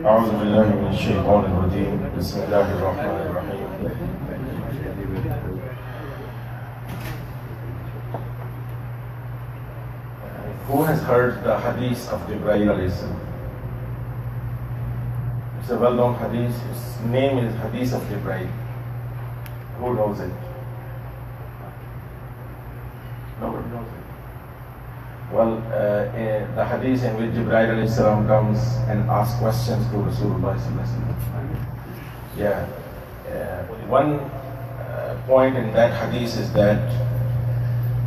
أعوذ بالله من الشيطان الرجيم بسم الله الرحمن الرحيم. Who has heard the hadith of Jibreel alayhi salam? It's a well-known hadith. Its name is Hadith of Jibreel. Who knows it? Nobody knows it. Well, the hadith in which Jibreel alayhi salam comes and asks questions to Rasulullah sallallahu alaihi wasallam. Yeah. One point in that hadith is that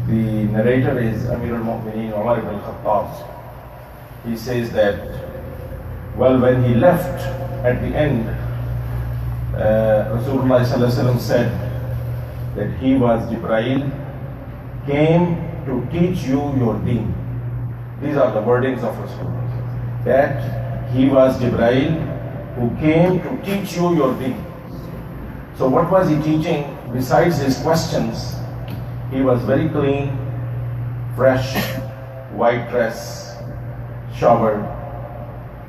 the narrator is Amir al-Mu'mineen Umar ibn al-Khattab. He says that, well, when he left at the end, Rasulullah sallallahu alaihi wasallam said that he was Jibreel, came to teach you your deen. These are the wordings of Rasulullah. That he was Jibreel who came to teach you your deen. So what was he teaching? Besides his questions, he was very clean, fresh, white dress, showered,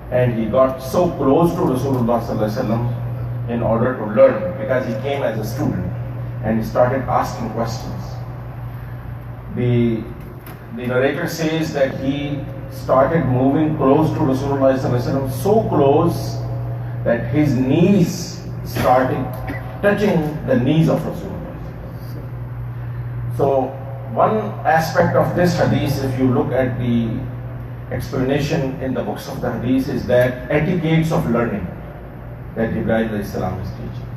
and he got so close to Rasulullah sallallahu alaihi wasallam in order to learn, because he came as a student and he started asking questions. The narrator says that he started moving close to Rasulullah sallallahu alaihi wasallam, so close that his knees started touching the knees of Rasulullah. So one aspect of this hadith, if you look at the explanation in the books of the hadith, is that etiquettes of learning that Jibreel alayhi salam is teaching.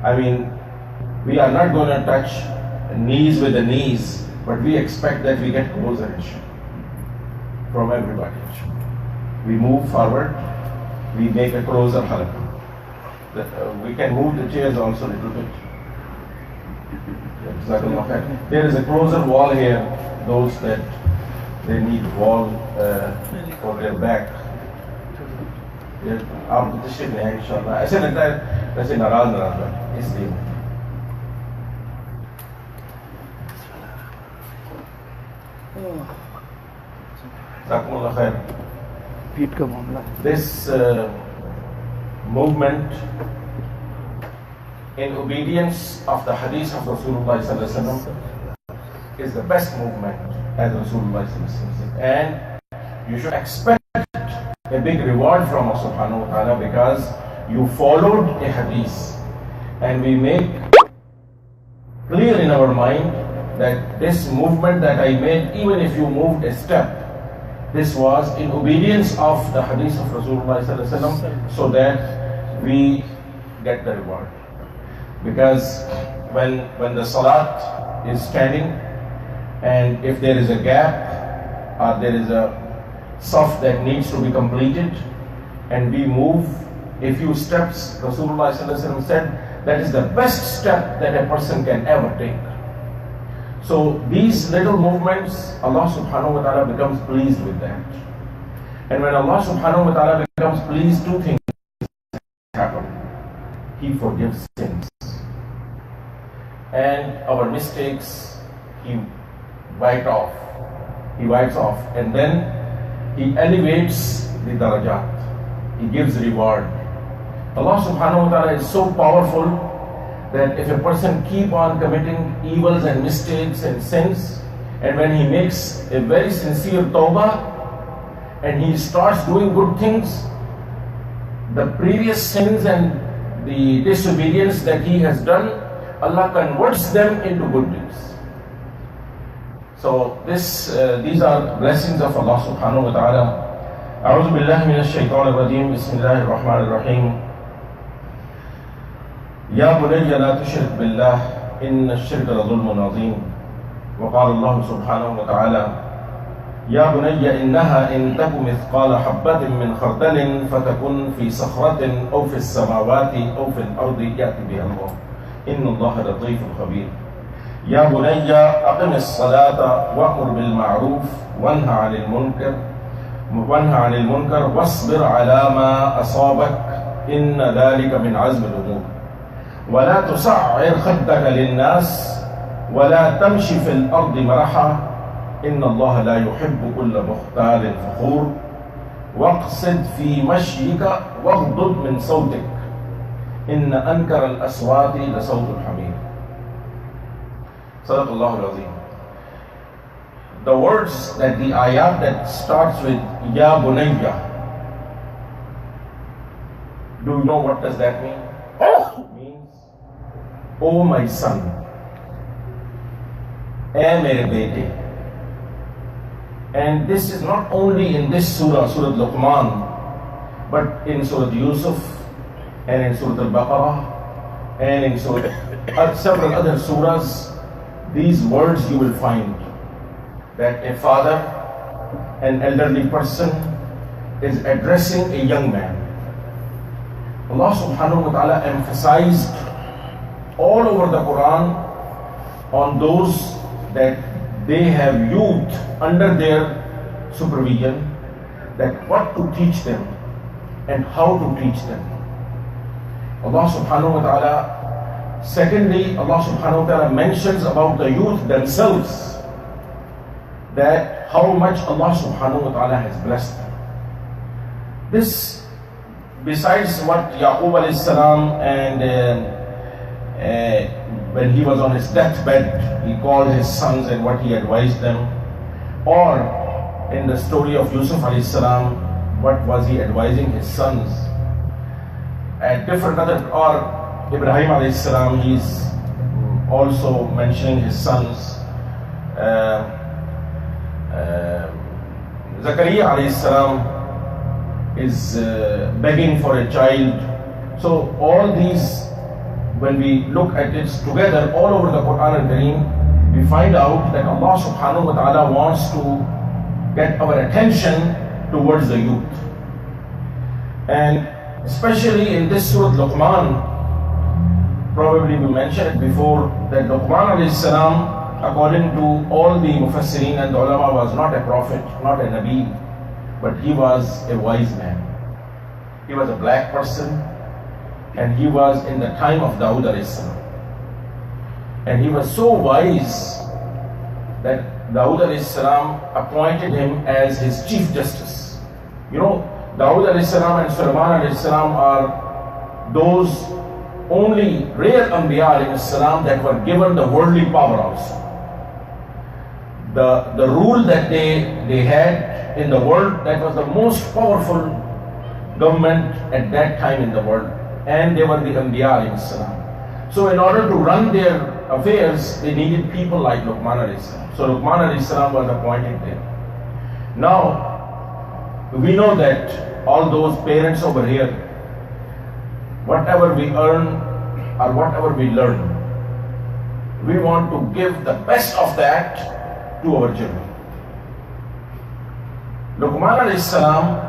I mean, we are not going to touch knees with the knees, but we expect that we get closer from everybody. We move forward, we make a closer halaqah. We can move the chairs also a little bit. There is a closer wall here, those that they need wall for their back. आप तशरीफ ले आए इंशाल्लाह. ऐसे लगता है वैसे नाराज है इसलिए. Jazakumullah khair. This movement in obedience of the hadith of Rasulullah sallallahu alaihi wasallam is the best movement, as Rasulullah sallallahu alaihi wasallam said. And you should expect a big reward from Allah subhanahu wa ta'ala because you followed a hadith. And we make clear in our mind that this movement that I made, even if you moved a step, this was in obedience of the hadith of Rasulullah sallallahu alaihi wasallam, so that we get the reward. Because when the salat is standing, and if there is a gap or there is a saf that needs to be completed, and we move a few steps, Rasulullah sallallahu alaihi wasallam said that is the best step that a person can ever take. So these little movements, Allah subhanahu wa ta'ala becomes pleased with that. And when Allah subhanahu wa ta'ala becomes pleased, two things happen. He forgives sins. And our mistakes, He wipes off. And then He elevates the darajat. He gives reward. Allah subhanahu wa ta'ala is so powerful that if a person keep on committing evils and mistakes and sins, and when he makes a very sincere tawbah and he starts doing good things, the previous sins and the disobedience that he has done, Allah converts them into good deeds. So these are blessings of Allah subhanahu wa ta'ala. A'udhu billahi minash shaitanir rajim. Bismillahir rahmanir rahim. يا بني لا تشرك بالله إن الشرك لظلم عظيم. وقال الله سبحانه وتعالى يا بني إنها إن تك مثقال حبة من خردل فتكن في صخرة أو في السماوات أو في الأرض يأتي بها الله إن الله لطيف خبير. يا بني أقم الصلاة وأمر بالمعروف وانهى عن المنكر واصبر على ما أصابك إن ذلك من عزم الأمور ولا تصعر خدك للناس ولا تمشي في الأرض مرحا إن الله لا يحب كل مختال فخور واقصد في مشيك واغضض من صوتك إن أنكر الأصوات لصوت الحمير. صدق الله العظيم. The words that the ayat that starts with Ya Bunayya, do you know what does that mean? It means, O my son, E mere bete. And this is not only in this surah, Surah Luqman, but in Surah Yusuf and in Surah Al-Baqarah and in several other surahs. These words you will find that a father, an elderly person, is addressing a young man. Allah subhanahu wa ta'ala emphasized all over the Quran on those that they have youth under their supervision, that what to teach them and how to teach them. Allah subhanahu wa ta'ala, secondly, Allah subhanahu wa ta'ala mentions about the youth themselves, that how much Allah subhanahu wa ta'ala has blessed them. This, besides what Yaqub alayhi salam and when he was on his deathbed, he called his sons and what he advised them, or in the story of Yusuf alayhi salam, what was he advising his sons? At different other, or Ibrahim alayhi salam, he's also mentioning his sons. Zakaria alayhi salam is begging for a child. So all these, when we look at it together all over the Quran al-Kareem, we find out that Allah subhanahu wa ta'ala wants to get our attention towards the youth. And especially in this Surah Luqman, probably we mentioned it before, that Luqman alayhi salam, according to all the Mufassirin and the ulama, was not a prophet, not a Nabi, but he was a wise man. He was a black person, and he was in the time of Dawood alayhi salam. And he was so wise that Dawood alayhi salam appointed him as his chief justice. You know, Dawood alayhi salam and Sulaiman alayhi salam are those only rare Anbiya alayhi salam that were given the worldly power also. The rule that they had in the world, that was the most powerful government at that time in the world. And they were the Anbiya alayhi salam. So in order to run their affairs, they needed people like Luqman alayhi salam. So Luqman alayhi salam was appointed there. Now, we know that all those parents over here, whatever we earn or whatever we learn, we want to give the best of that to our children. Luqman alayhi salam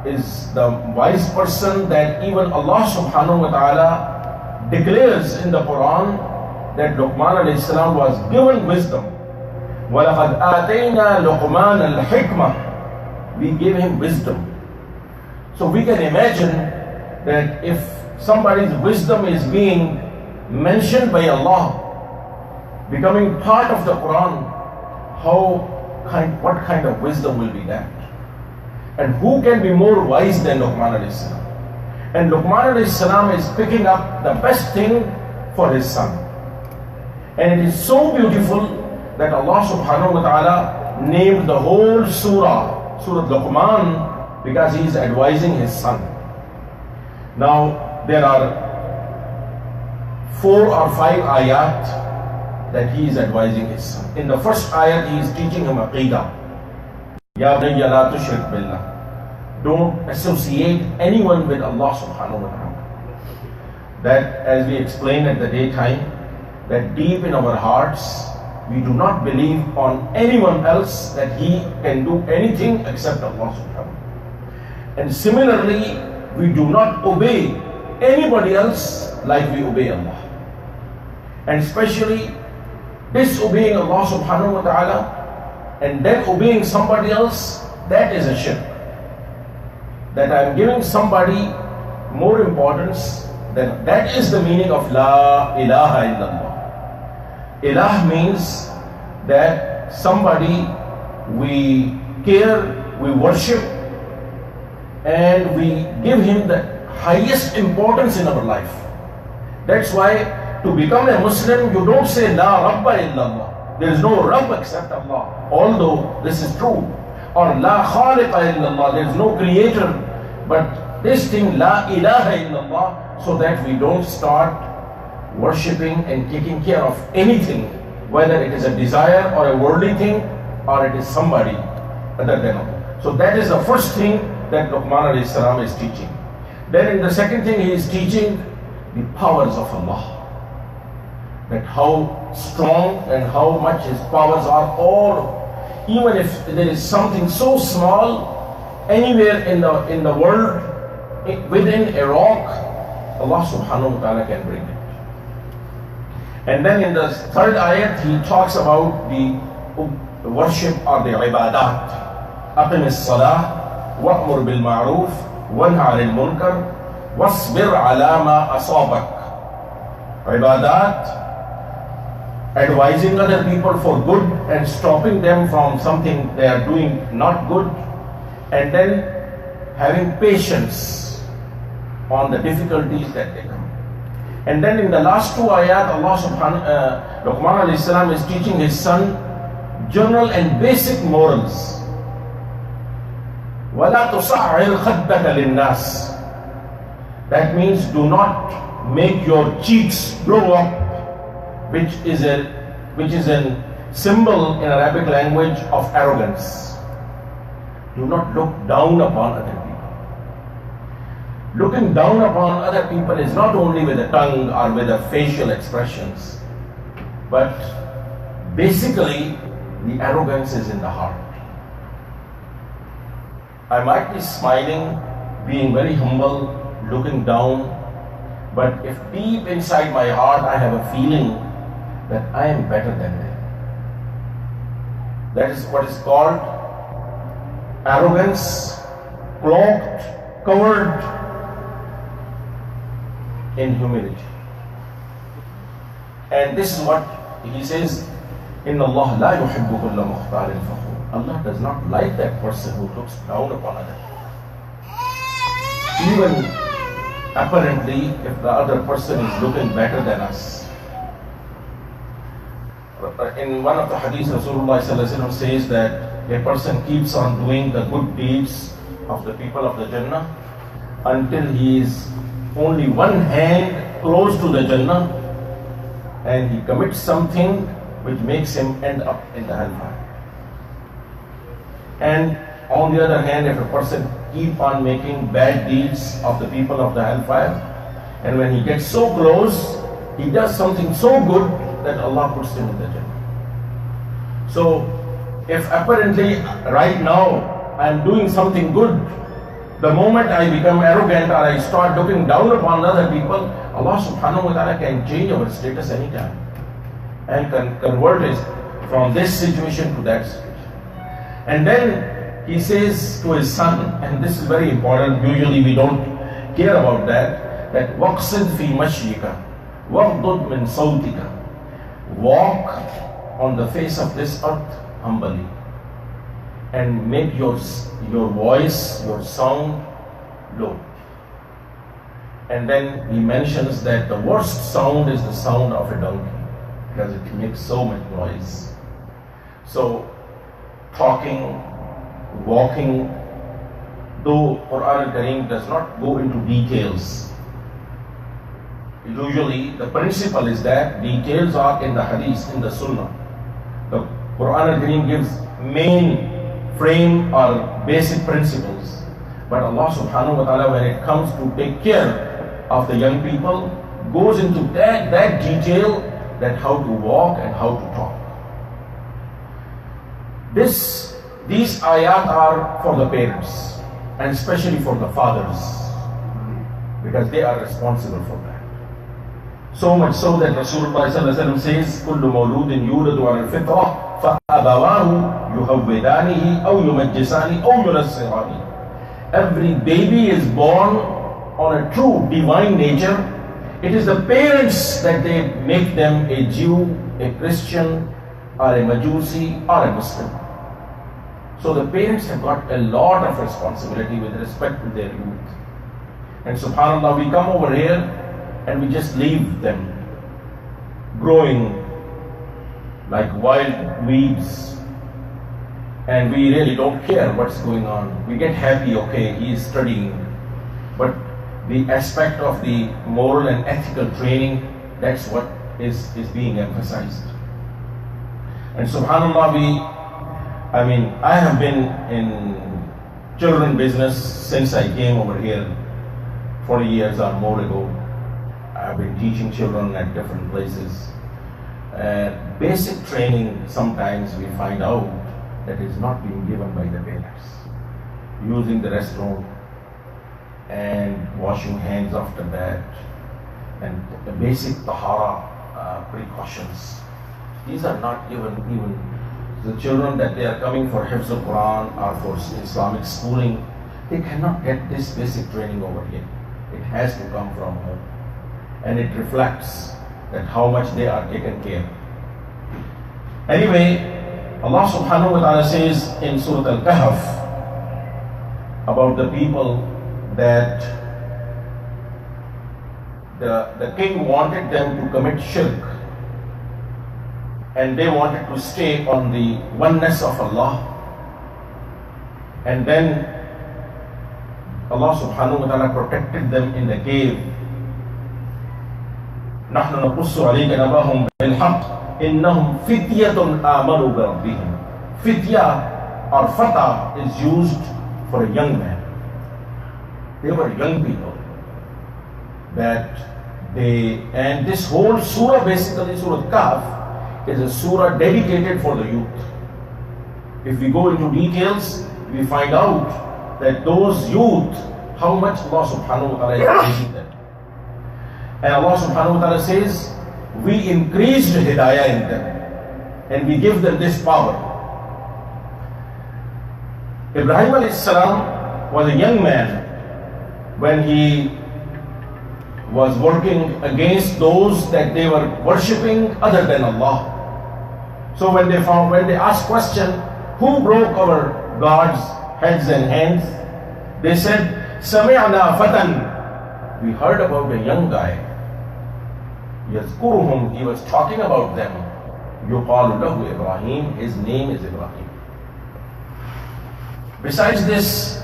is the wise person that even Allah subhanahu wa ta'ala declares in the Quran that Luqman alayhi salam was given wisdom. وَلَقَدْ آتَيْنَا لُقْمَانَ الْحِكْمَةِ, we gave him wisdom. So we can imagine that if somebody's wisdom is being mentioned by Allah, becoming part of the Quran, what kind of wisdom will be that? And who can be more wise than Luqman alayhi salam? And Luqman alayhi salam is picking up the best thing for his son. And it is so beautiful that Allah subhanahu wa ta'ala named the whole surah, Surah Luqman, because he is advising his son. Now, there are 4 or 5 ayat that he is advising his son. In the first ayat, he is teaching him aqidah. Ya bunayya la tushrik billah. Don't associate anyone with Allah subhanahu wa ta'ala. That, as we explained at the daytime, that deep in our hearts, we do not believe on anyone else that he can do anything except Allah subhanahu wa ta'ala. And similarly, we do not obey anybody else like we obey Allah. And especially Disobeying Allah subhanahu wa ta'ala and then obeying somebody else, that is a shirk. That I am giving somebody more importance, then that is the meaning of La ilaha illallah. Ilah means that somebody we care, we worship, and we give him the highest importance in our life. That's why to become a Muslim, you don't say La Rabba illallah. There is no Rabb except Allah. Although this is true. Or La Khaliqa illallah. There is no creator. But this thing La ilaha illallah, so that we don't start worshipping and taking care of anything, whether it is a desire or a worldly thing, or it is somebody other than Allah. So that is the first thing that Luqman alayhi salam is teaching. Then in the second thing, he is teaching the powers of Allah. That how strong and how much his powers are, or even if there is something so small anywhere in the world, within a rock, Allah subhanahu wa ta'ala can bring it. And then in the third ayat, he talks about the worship or the ibadat. Aqim as-salah, wa'mur bil ma'ruf, wanha 'anil munkar, wasbir 'ala ma asabak. Ibadat, advising other people for good and stopping them from something they are doing not good, and then having patience on the difficulties that they come. And then in the last two ayat, Luqman alayhi salam is teaching his son general and basic morals. وَلَا تُصَعِّرْ خَدَّكَ لِلنَّاسِ. That means do not make your cheeks blow up, which is a symbol in Arabic language of arrogance. Do not look down upon other people. Looking down upon other people is not only with the tongue or with the facial expressions, but basically the arrogance is in the heart. I might be smiling, being very humble, looking down, but if deep inside my heart I have a feeling that I am better than them. That is what is called arrogance, cloaked, covered in humility. And this is what he says, Inna Allah la yuhibbu kulla mukhtalin fakhur. Allah does not like that person who looks down upon others. Even apparently, if the other person is looking better than us. In one of the hadiths, Rasulullah says that a person keeps on doing the good deeds of the people of the Jannah until he is only one hand close to the Jannah, and he commits something which makes him end up in the hellfire. And on the other hand, if a person keep on making bad deeds of the people of the hellfire, and when he gets so close, he does something so good that Allah puts him in the Jannah. So, if apparently right now I am doing something good, the moment I become arrogant or I start looking down upon other people, Allah subhanahu wa ta'ala can change our status anytime and can convert us from this situation to that situation. And then he says to his son, and this is very important, usually we don't care about that waqsid fi mashyika waghdud min sawtika. Walk on the face of this earth humbly and make your voice, your sound low. And then he mentions that the worst sound is the sound of a donkey, because it makes so much noise. So talking, walking, though Quran al-Kareem does not go into details, usually the principle is that details are in the hadith, in the sunnah. The Quran al-Kareem gives main frame or basic principles, but Allah subhanahu wa ta'ala, when it comes to take care of the young people, goes into that detail, that how to walk and how to talk. These ayat are for the parents, and especially for the fathers, because they are responsible for that. So much so that Rasulullah says, كل مولود يولد على الفطرة فأبواه يهودانه أو يمجسانه أو ينصرانه. Every baby is born on a true divine nature. It is the parents that they make them a Jew, a Christian, or a Majusi, or a Muslim. So the parents have got a lot of responsibility with respect to their youth. And subhanAllah, we come over here and we just leave them growing like wild weeds. And we really don't care what's going on. We get happy, okay, he is studying. But the aspect of the moral and ethical training, that's what is being emphasized. And subhanAllah, I have been in children business since I came over here 40 years or more ago. I've been teaching children at different places. Basic training, sometimes we find out that is not being given by the parents. Using the restroom and washing hands after that, and the basic tahara precautions. These are not given even the children that they are coming for Hafiz Quran or for Islamic schooling. They cannot get this basic training over here. It has to come from home. And it reflects that how much they are taken care. Anyway, Allah subhanahu wa ta'ala says in Surah Al-Kahf about the people that the king wanted them to commit shirk, and they wanted to stay on the oneness of Allah. And then Allah subhanahu wa ta'ala protected them in the cave. نحن نقص عليك نبأهم بالحق إنهم فتية آمنوا بربهم. Fitya or fata is used for a young man. They were young people and this whole surah, basically Surah Kahf, is a surah dedicated for the youth. If we go into details, we find out that those youth, how much Allah subhanahu wa ta'ala is praising them. And Allah subhanahu wa ta'ala says, we increased hidayah in them and we give them this power. Ibrahim alayhi salam was a young man when he was working against those that they were worshipping other than Allah. So when they asked question, who broke our gods' heads and hands? They said, Sami'na fatan. We heard about a young guy. Yazkuruhum, he was talking about them. Yuqalu lahu Ibrahim, his name is Ibrahim. Besides this,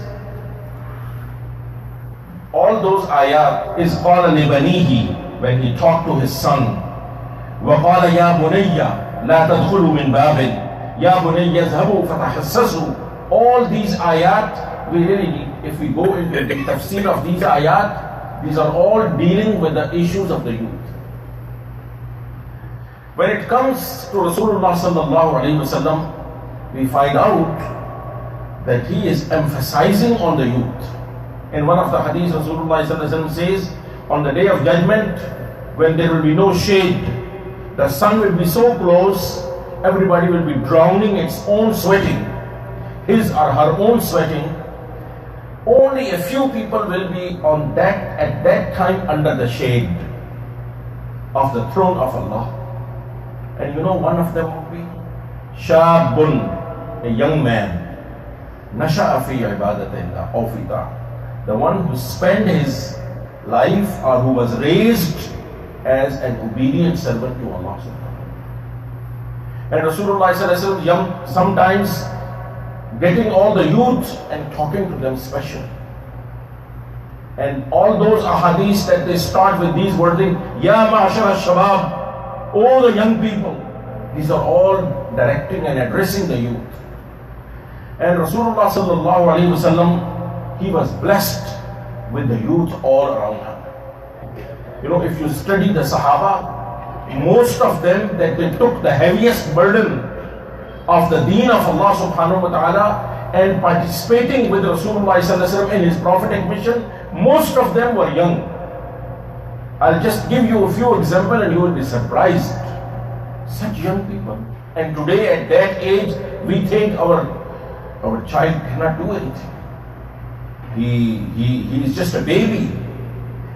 all those ayat is qala libanihi, when he talked to his son. Wa qala ya bunayya la tadkhulu min babin ya bunayya yadhhabu fatahassasu. All these ayat, we really, if we go into the tafsir of these ayat, these are all dealing with the issues of the youth. When it comes to Rasulullah sallallahu alaihi wasallam, we find out that he is emphasizing on the youth. In one of the hadiths, Rasulullah sallallahu alaihi wasallam says, on the day of judgment, when there will be no shade, the sun will be so close, everybody will be drowning its own sweating, his or her own sweating. Only a few people will be at that time under the shade of the throne of Allah. And you know one of them would be Shabun, a young man, Nasha'a fi ibadatillah, aw fi ta'ah, the one who spent his life or who was raised as an obedient servant to Allah subhanahu wa ta'ala. And Rasulullah sallallahu alaihi wasallam sometimes getting all the youth and talking to them special. And all those ahadiths that they start with these wording, Ya ma'ashar al-shabab, all the young people, these are all directing and addressing the youth. And Rasulullah sallallahu alaihi wasallam, he was blessed with the youth all around him. You know, if you study the Sahaba, most of them that they took the heaviest burden of the deen of Allah subhanahu wa ta'ala and participating with Rasulullah sallallahu alaihi wasallam in his prophetic mission, most of them were young. I'll just give you a few examples and you will be surprised. Such young people. And today at that age, we think our child cannot do anything. He is just a baby.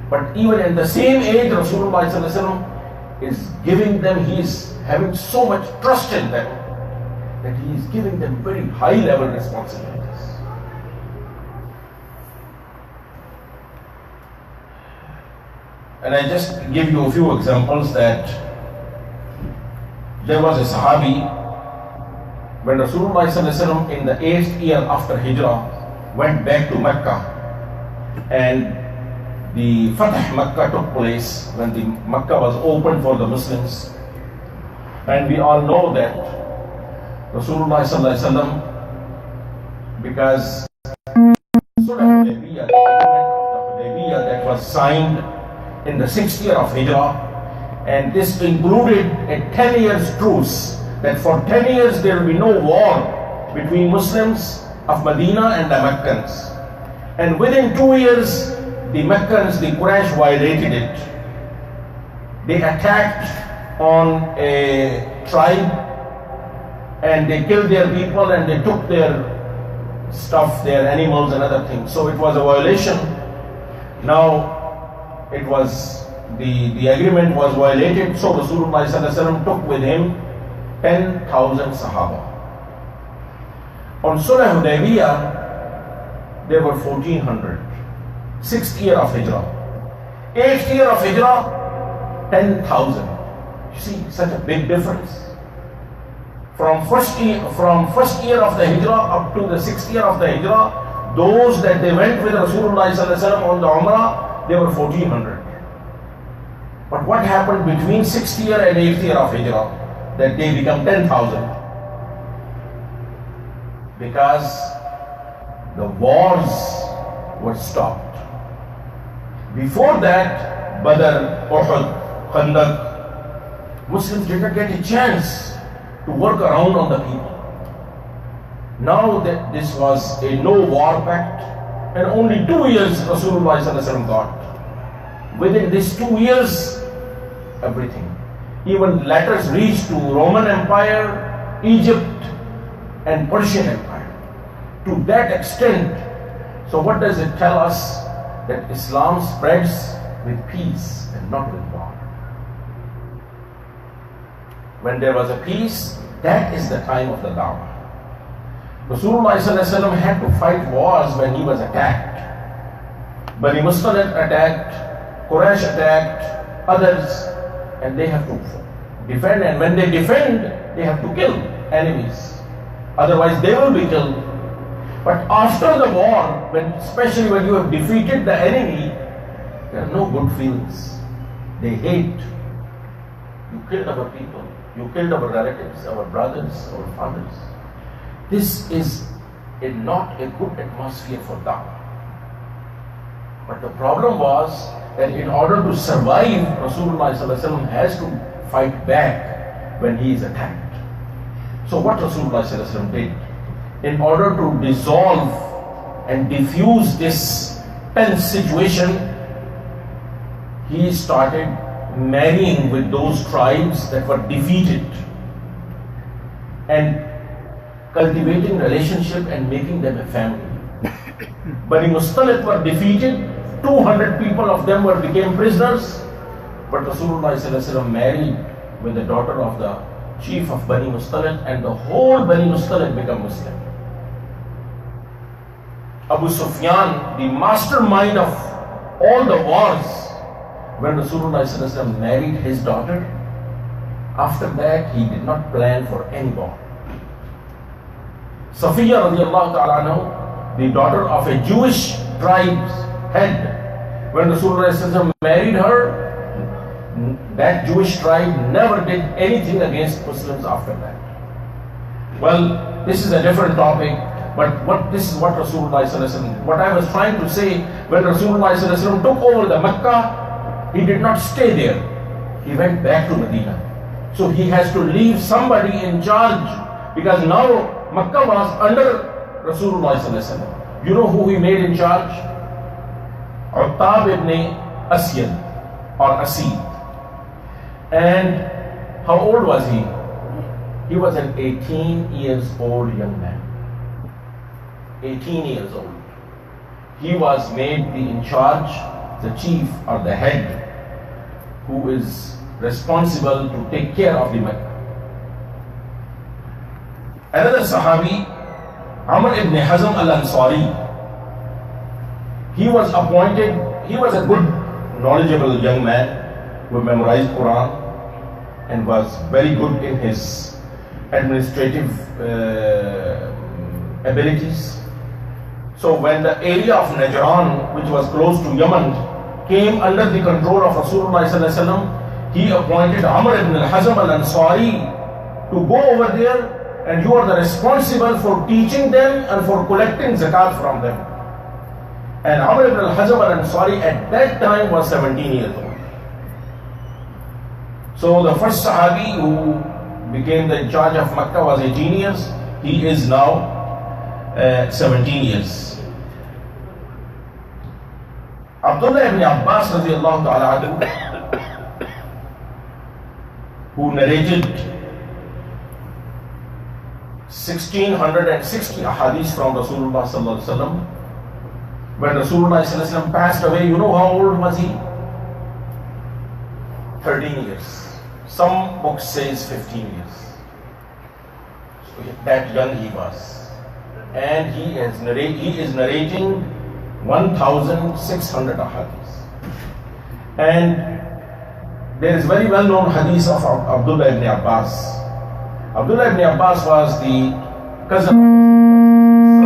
But even at the same age, Rasulullah is giving them, he is having so much trust in them that he is giving them very high level responsibilities. And I just give you a few examples that there was a Sahabi when Rasulullah in the 8th year after Hijrah went back to Mecca, and the Fatah Makkah took place when the Makkah was opened for the Muslims. And we all know that Rasulullah because Surah Hudaybiyah, the agreement of the Hudaybiyah that was signed in the 6th year of Hijrah, and this included a 10 years truce, that for 10 years there will be no war between Muslims of Medina and the Meccans. And within 2 years, the Meccans, the Quraysh, violated it. They attacked on a tribe and they killed their people and they took their stuff, their animals and other things. So it was a violation. Now it was, the agreement was violated, so Rasulullah took with him 10,000 Sahaba. On Surah Hudaybiyah, there were 1,400. 6th year of Hijrah. 8th year of Hijrah, 10,000. You see, such a big difference. From first year of the Hijrah up to the 6th year of the Hijrah, those that they went with Rasulullah on the Umrah, they were 1,400. But what happened between 6th year and 8th year of Hijrah, that they become 10,000? Because the wars were stopped. Before that, Badr, Uhud, Khandaq, Muslims did not get a chance to work around on the people. Now that this was a no war pact, and only 2 years Rasulullah got. Within these 2 years, everything. Even letters reached to Roman Empire, Egypt, and Persian Empire. To that extent. So what does it tell us? That Islam spreads with peace and not with war. When there was a peace, that is the time of the dawah. Rasulullah had to fight wars when he was attacked. Bani Mustaliq attacked, Quraysh attacked, others, and they have to defend. And when they defend, they have to kill enemies. Otherwise, they will be killed. But after the war, especially when you have defeated the enemy, there are no good feelings. They hate. You killed our people. You killed our relatives, our brothers, our fathers. This is not a good atmosphere for da'wah. But the problem was that in order to survive, Rasulullah has to fight back when he is attacked. So what Rasulullah did? In order to dissolve and diffuse this tense situation, he started marrying with those tribes that were defeated and cultivating relationship and making them a family. Bani Mustaliq were defeated, 200 people of them became prisoners, but Rasulullah married with the daughter of the chief of Bani Mustaliq, and the whole Bani Mustaliq became Muslim. Abu Sufyan, the mastermind of all the wars, when Rasulullah married his daughter, after that he did not plan for any war. Safiya radiallahu ta'ala anhu, the daughter of a Jewish tribe's head, when Rasulullah married her, that Jewish tribe never did anything against Muslims after that. Well, this is a different topic, but this is what Rasulullah, what I was trying to say, when Rasulullah took over the Mecca, he did not stay there. He went back to Medina. So he has to leave somebody in charge, because now Mecca was under Rasulullah. You know who he made in charge? Uttab ibn Asyad. or Asid. And how old was he? He was an 18 years old young man. 18 years old. He was made the in charge, the chief or the head, who is responsible to take care of the Mecca. Another Sahabi, Amr ibn Hazm al-Ansari, he was appointed, he was a good, knowledgeable young man who memorized Quran and was very good in his administrative abilities. So when the area of Najran, which was close to Yemen, came under the control of Rasulullah sallallahu alaihi wasallam, he appointed Amr ibn al-Hazm al-Ansari to go over there, and you are the responsible for teaching them and for collecting zakat from them. And Amr ibn al-Hazm al-Ansari at that time was 17 years old. So the first Sahabi who became the in charge of Makkah was 18 years. He is now 17 years. Abdullah ibn Abbas radiallahu ta'ala anhu, who narrated 1660 ahadith from Rasulullah sallallahu alaihi wasallam. When Rasulullah sallallahu alaihi wasallam passed away, you know how old was he? 13 years. Some books says 15 years. So that young he was. And he is narrating 1,600 ahadith. And there is very well known hadith of Abdullah ibn Abbas. Abdullah ibn Abbas was the cousin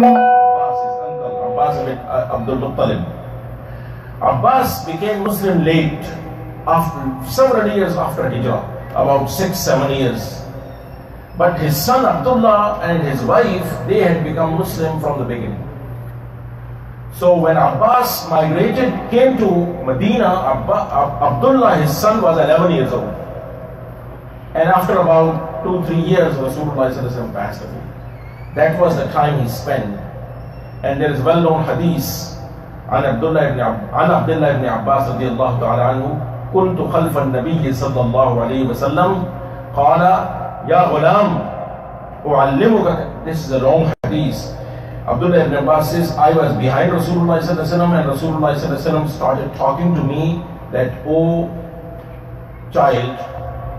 of Abbas, his uncle, Abbas ibn Abdul Muttalib. Abbas became Muslim late, after several years after Hijrah, about 6-7 years. But his son Abdullah and his wife, they had become Muslim from the beginning. So when Abbas came to Medina, Abdullah, his son, was 11 years old. And after about 2-3 years, Rasulullah passed away. That was the time he spent. And there is well-known hadith عن عبد الله بن عباس رضي الله تعالى عنه كنت خلف النبي صلى الله عليه وسلم قال يا غلام أعلمك. This is a long hadith. Abdullah ibn Abbas says, I was behind Rasulullah and Rasulullah started talking to me that, oh child,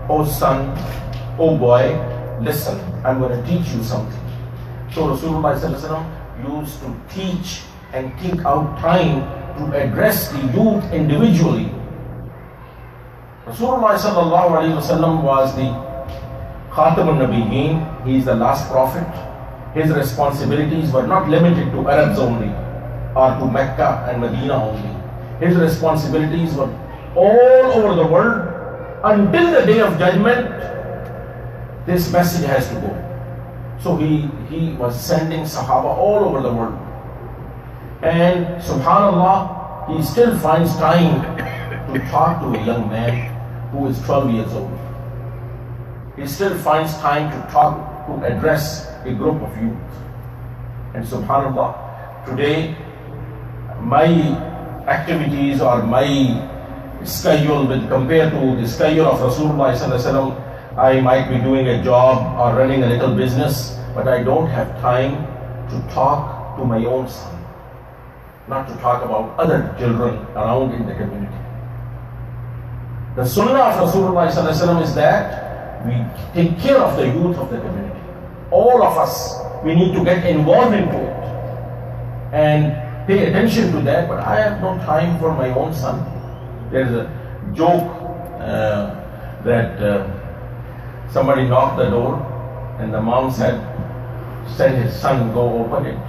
oh son, oh boy, listen, I'm going to teach you something. So Rasulullah used to teach and take out time to address the youth individually. Rasulullah was the Khatam al-Nabiyyin, he is the last prophet. His responsibilities were not limited to Arabs only or to Mecca and Medina only. His responsibilities were all over the world. Until the day of judgment, this message has to go. So he was sending Sahaba all over the world. And subhanallah, he still finds time to talk to a young man who is 12 years old. He still finds time to talk, to address a group of youth. And subhanallah, today my activities or my schedule compared to the schedule of Rasulullah sallallahu alaihi wasallam, I might be doing a job or running a little business, but I don't have time to talk to my own son, not to talk about other children around in the community. The sunnah of Rasulullah sallallahu alaihi wasallam is that we take care of the youth of the community. All of us, we need to get involved into it and pay attention to that, but I have no time for my own son. There is a joke that somebody knocked the door and the mom said, send his son, go open it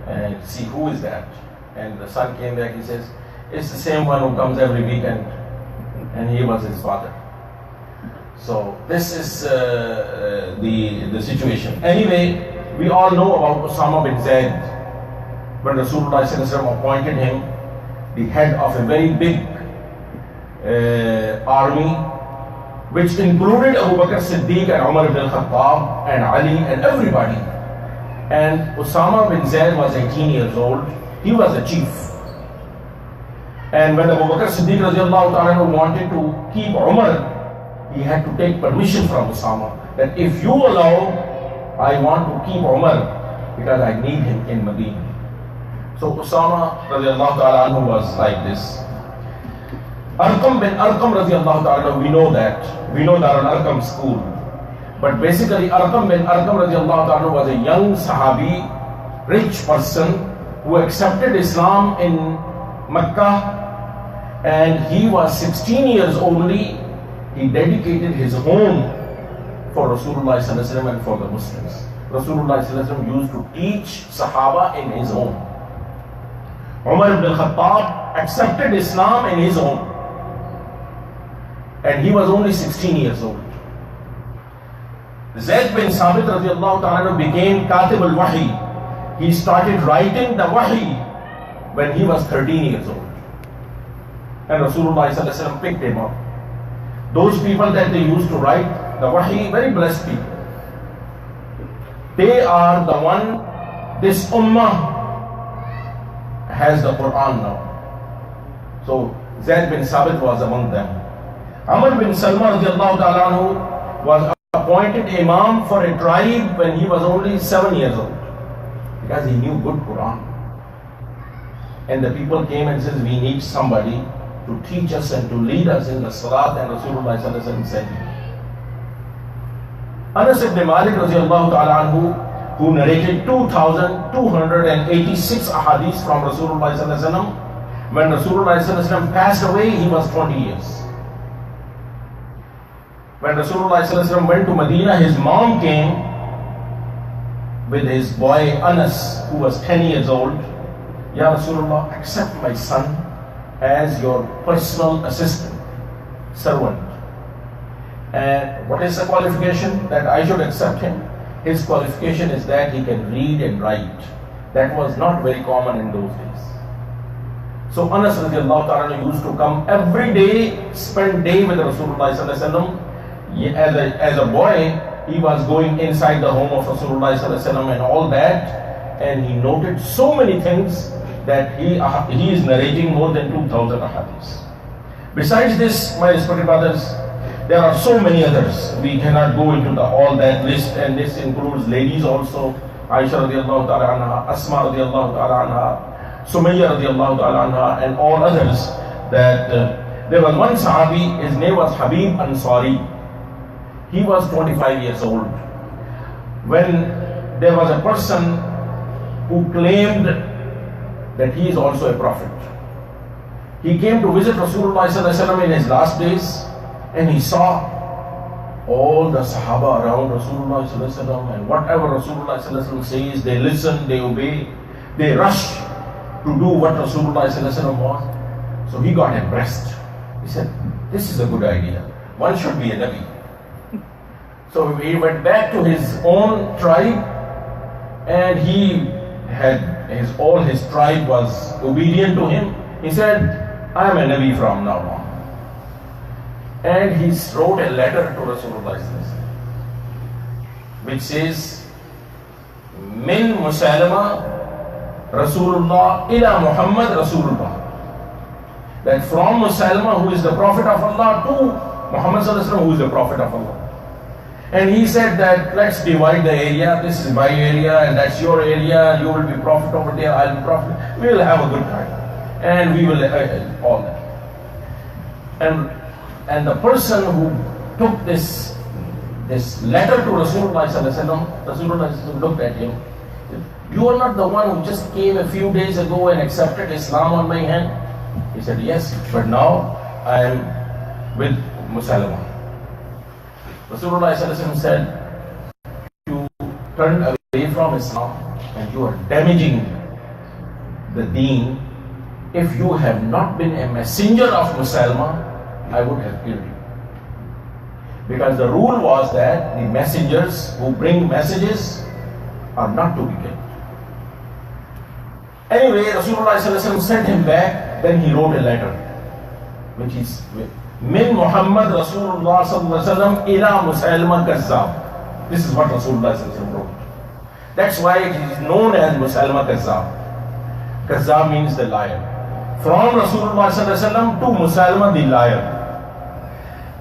and see who is that. And the son came back, he says, it's the same one who comes every weekend, and he was his father. So this is the situation. Anyway, we all know about Osama bin Zaid. When Rasulullah appointed him the head of a very big army, which included Abu Bakr Siddiq and Umar ibn al-Khattab and Ali and everybody. And Osama bin Zaid was 18 years old. He was a chief. And when Abu Bakr Siddiq radiallahu ta'ala wanted to keep Umar, he had to take permission from Usama that if you allow, I want to keep Umar because I need him in Medina. So Usama radiallahu ta'ala was like this. Arqam bin Arqam radiallahu ta'ala, we know that. We know that on Arqam school. But basically Arqam bin Arqam radiallahu ta'ala was a young Sahabi, rich person who accepted Islam in Mecca, and he was 16 years only. He dedicated his home for Rasulullah sallallahu alaihi wasallam and for the Muslims. Rasulullah sallallahu alaihi wasallam used to teach Sahaba in his home. Umar ibn al-Khattab accepted Islam in his home, and he was only 16 years old. Zayd bin Sabit radiallahu ta'ala became Katib al-Wahi. He started writing the Wahi when he was 13 years old. And Rasulullah sallallahu alaihi wasallam picked him up. Those people that they used to write the Wahi, very blessed people. They are the one, this ummah has the Quran now. So Zayd bin Sabit was among them. Amr bin Salma radiallahu ta'ala anhu was appointed imam for a tribe when he was only 7 years old, because he knew good Quran. And the people came and said, we need somebody to teach us and to lead us in the Salat, and Rasulullah sallallahu alaihi wasallam said, Anas ibn Malik radiallahu ta'ala anhu, who narrated 2,286 ahadith from Rasulullah sallallahu alaihi wasallam, when Rasulullah sallallahu alaihi wasallam passed away, he was 20 years. When Rasulullah sallallahu alaihi wasallam went to Medina, his mom came with his boy Anas, who was 10 years old. Ya Rasulullah, accept my son as your personal assistant, servant. And what is the qualification that I should accept him? His qualification is that he can read and write. That was not very common in those days. So Anas radiallahu ta'ala used to come every day, spend day with Rasulullah sallallahu alaihi wasallam. As a boy, he was going inside the home of Rasulullah sallallahu alaihi wasallam and all that, and he noted so many things that he is narrating more than 2,000 ahadiths. Besides this, my respected brothers, there are so many others. We cannot go into all that list, and this includes ladies also. Aisha radiallahu ta'ala anha, Asma radiallahu ta'ala anha, Sumayya radiallahu ta'ala anha, and all others. That there was one Sahabi, his name was Habib Ansari. He was 25 years old. When there was a person who claimed that he is also a prophet, he came to visit Rasulullah sallallahu alaihi wasallam in his last days, and he saw all the Sahaba around Rasulullah sallallahu alaihi wasallam, and whatever Rasulullah sallallahu alaihi wasallam says, they listen, they obey, they rush to do what Rasulullah sallallahu alaihi wasallam wants. So he got impressed. He said, this is a good idea. One should be a Nabi. So he went back to his own tribe, and he had all his tribe was obedient to him. He said, I am a Nabi from now on. And he wrote a letter to Rasulullah which says, Min Musalama Rasulullah ila Muhammad Rasulullah. That from Musalama, who is the Prophet of Allah, to Muhammad sallallahu alaihi wasallam, who is the Prophet of Allah. And he said that let's divide the area. This is my area and that's your area. You will be prophet over there, I'll be prophet. We will have a good time. And we will all that. And the person who took this letter to Rasulullah sallallahu alaihi wasallam, Rasulullah looked at him. You are not the one who just came a few days ago and accepted Islam on my hand? He said, yes, but now I am with Musalama. Rasulullah said, you turned away from Islam and you are damaging the deen. If you have not been a messenger of Musalma, I would have killed you. Because the rule was that the messengers who bring messages are not to be killed. Anyway, Rasulullah sent him back. Then he wrote a letter, which is Min Muhammad Rasulullah sallallahu alaihi wasallam ila Musalma Kazzab. This is what Rasulullah sallallahu alaihi wasallam wrote. That's why it is known as Musalma Kazzab. Kazzab means the liar. from Rasulullah sallallahu alaihi wasallam to Musailama the liar.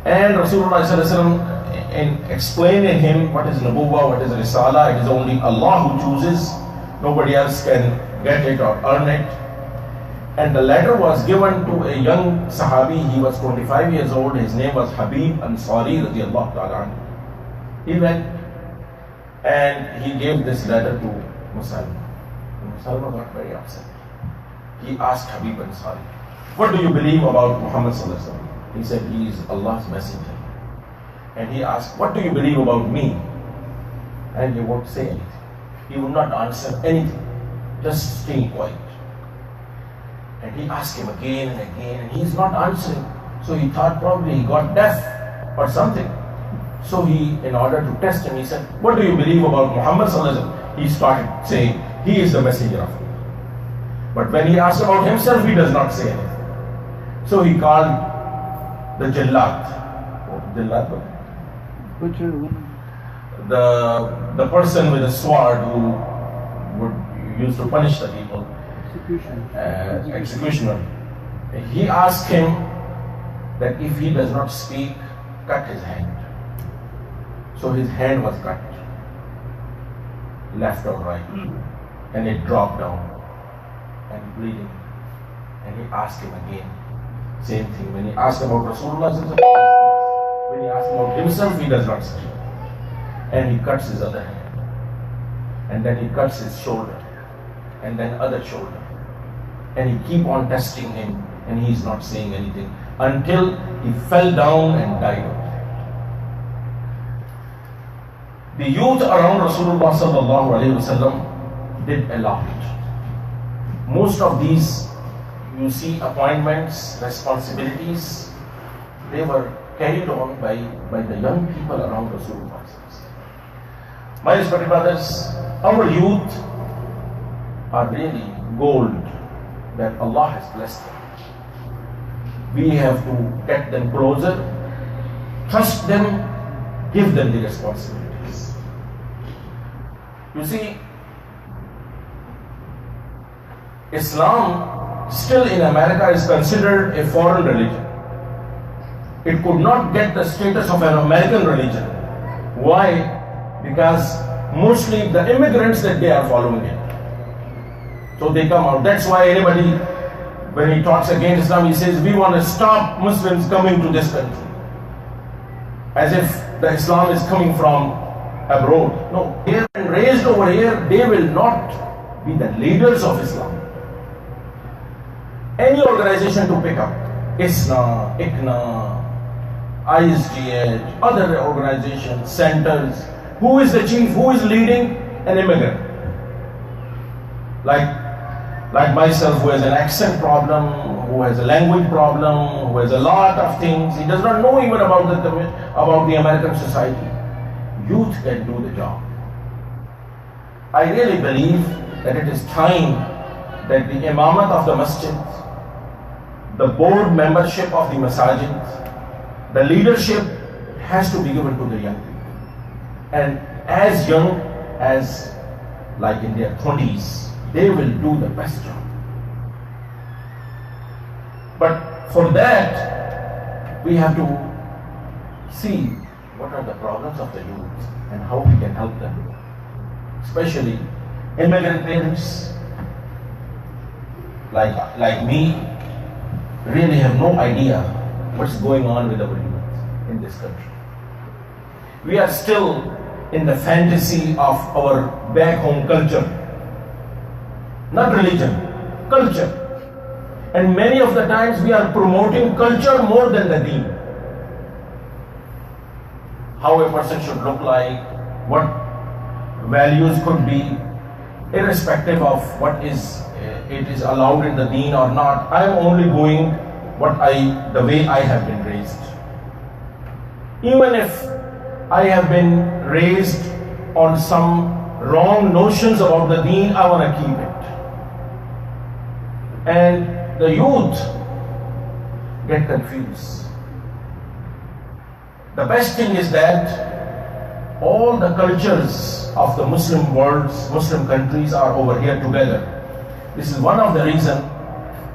And Rasulullah sallallahu alaihi wasallam, in explaining him what is Nubuwwah, what is Risala, it is only Allah who chooses, nobody else can get it or earn it. And the letter was given to a young Sahabi. He was 25 years old. His name was Hafiz Nisar radiallahu ta'ala anhu. He went and he gave this letter to Musailama. Musailama got very upset. He asked Hafiz Nisar, what do you believe about Muhammad sallallahu alaihi wasallam? He said, he is Allah's messenger. And he asked, what do you believe about me? And he won't say anything. He would not answer anything, just staying quiet. And he asked him again and again, and he's not answering. So he thought probably he got deaf or something. So he, in order to test him, he said, what do you believe about Muhammad sallallahu alaihi wasallam? He started saying, he is the messenger of Allah. But when he asked about himself, he does not say anything. So he called the Jallat. The person with a sword who would used to punish the people. Executioner. He asked him that if he does not speak, cut his hand. So his hand was cut, left or right, and it dropped down and bleeding. And he asked him again, same thing. When he asked about Rasulullah, when he asked about himself, he does not speak. And he cuts his other hand, and then he cuts his shoulder, and then other shoulder. And he keep on testing him, and he is not saying anything until he fell down and died of it. The youth around Rasulullah sallallahu alaihi wasallam did a lot. Most of these, you see, appointments, responsibilities, they were carried on by the young people around Rasulullah. My respected brothers, our youth are really gold that Allah has blessed them. We have to get them closer, trust them, give them the responsibilities. You see, Islam still in America is considered a foreign religion. It could not get the status of an American religion. Why? Because mostly the immigrants that they are following it. So they come out. That's why anybody, when he talks against Islam, he says, we want to stop Muslims coming to this country. As if the Islam is coming from abroad. No, they are raised over here, they will not be the leaders of Islam. Any organization to pick up, ISNA, ICNA, ISGH, other organizations, centers, who is the chief, who is leading? An immigrant. Like myself, who has an accent problem, who has a language problem, who has a lot of things. He does not know even about the American society. Youth can do the job. I really believe that it is time that the imamat of the masjid, the board membership of the masajid, the leadership has to be given to the young people. And as young as like in their 20s, they will do the best job. But for that, we have to see what are the problems of the youth and how we can help them. Especially immigrant parents like me really have no idea what's going on with our youth in this country. We are still in the fantasy of our back home culture. Not religion, culture. And many of the times we are promoting culture more than the deen. How a person should look like, what values could be, irrespective of what it is allowed in the deen or not. I am only going the way I have been raised. Even if I have been raised on some wrong notions about the deen, I want to keep it. And the youth get confused. The best thing is that all the cultures of the Muslim world, Muslim countries are over here together. This is one of the reasons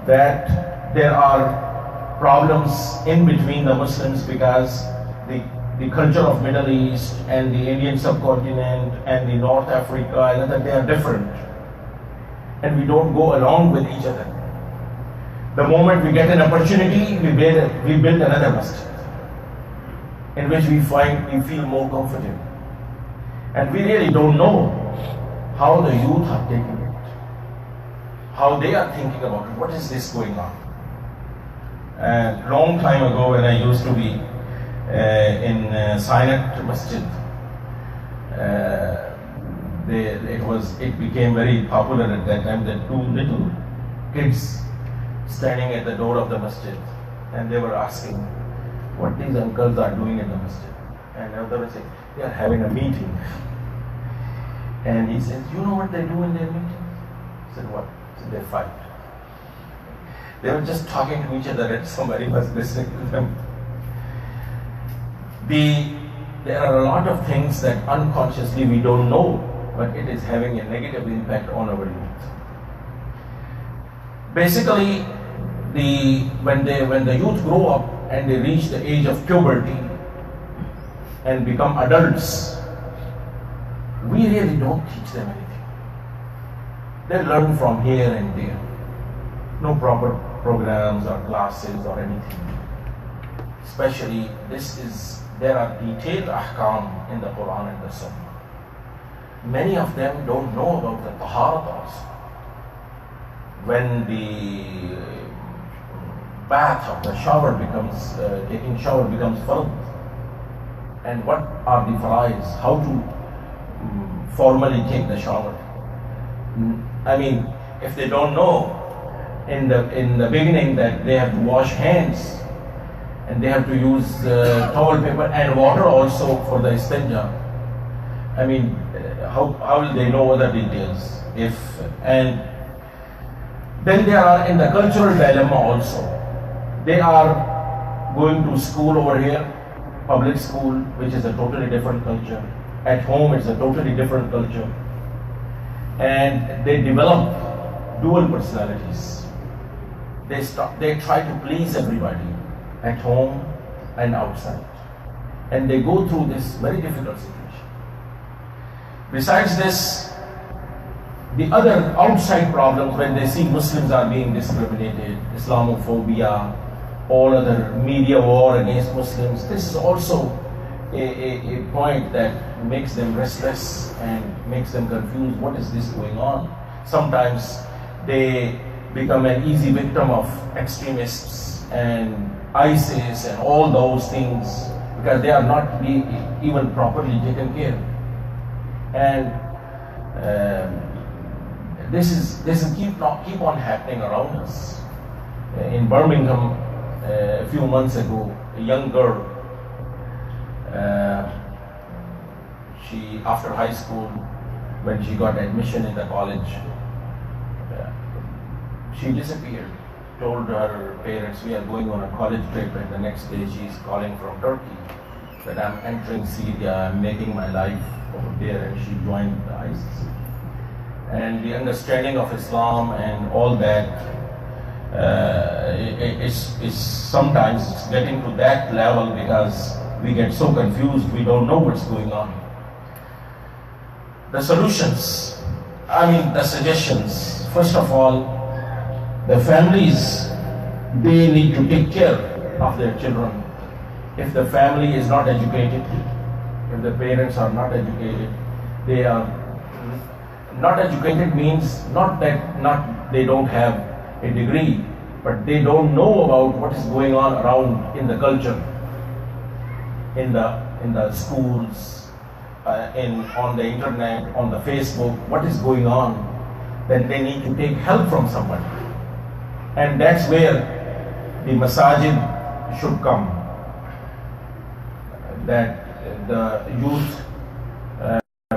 that there are problems in between the Muslims because the culture of Middle East and the Indian subcontinent and the North Africa, and that they are different. And we don't go along with each other. The moment we get an opportunity, we build another masjid in which we feel more comfortable. And we really don't know how the youth are taking it, how they are thinking about it. What is this going on? And long time ago, when I used to be in Sinat Masjid, it became very popular at that time that two little kids standing at the door of the masjid, and they were asking what these uncles are doing in the masjid. And another one said, they are having a meeting. And he said, you know what they do in their meeting? I said, what? He said, they fight. They were just talking to each other and somebody was listening to them. There are a lot of things that unconsciously we don't know, but it is having a negative impact on our youth. Basically, when the youth grow up and they reach the age of puberty and become adults, we really don't teach them anything. They learn from here and there. No proper programs or classes or anything. Especially, there are detailed ahkam in the Quran and the Sunnah. Many of them don't know about the taharat also. When the bath or the shower taking shower becomes fard, and what are the farais, how to formally take the shower. I mean, if they don't know in the beginning that they have to wash hands and they have to use towel paper and water also for the istinja, I mean, how will they know other details? And then they are in the cultural dilemma also. They are going to school over here, public school, which is a totally different culture. At home, it's a totally different culture. And they develop dual personalities. They try to please everybody at home and outside. And they go through this very difficult situation. Besides this, the other outside problems, when they see Muslims are being discriminated, Islamophobia, all other media war against Muslims, this is also a point that makes them restless and makes them confused. What is this going on? Sometimes they become an easy victim of extremists and ISIS and all those things because they are not even properly taken care of. And this keep on happening around us. In Birmingham, a few months ago, a young girl, she after high school, when she got admission in the college, she disappeared. Told her parents, we are going on a college trip, and the next day she is calling from Turkey that I'm entering Syria, I'm making my life over there, and she joined the ISIS. And the understanding of Islam and all that is sometimes getting to that level because we get so confused, we don't know what's going on. The solutions, the suggestions, first of all, the families, they need to take care of their children. If the family is not educated, if the parents are not educated, they are not educated means not that they don't have a degree, but they don't know about what is going on around in the culture, in the schools, on the internet, on the Facebook, what is going on. Then they need to take help from somebody. And that's where the masajid should come. That the youth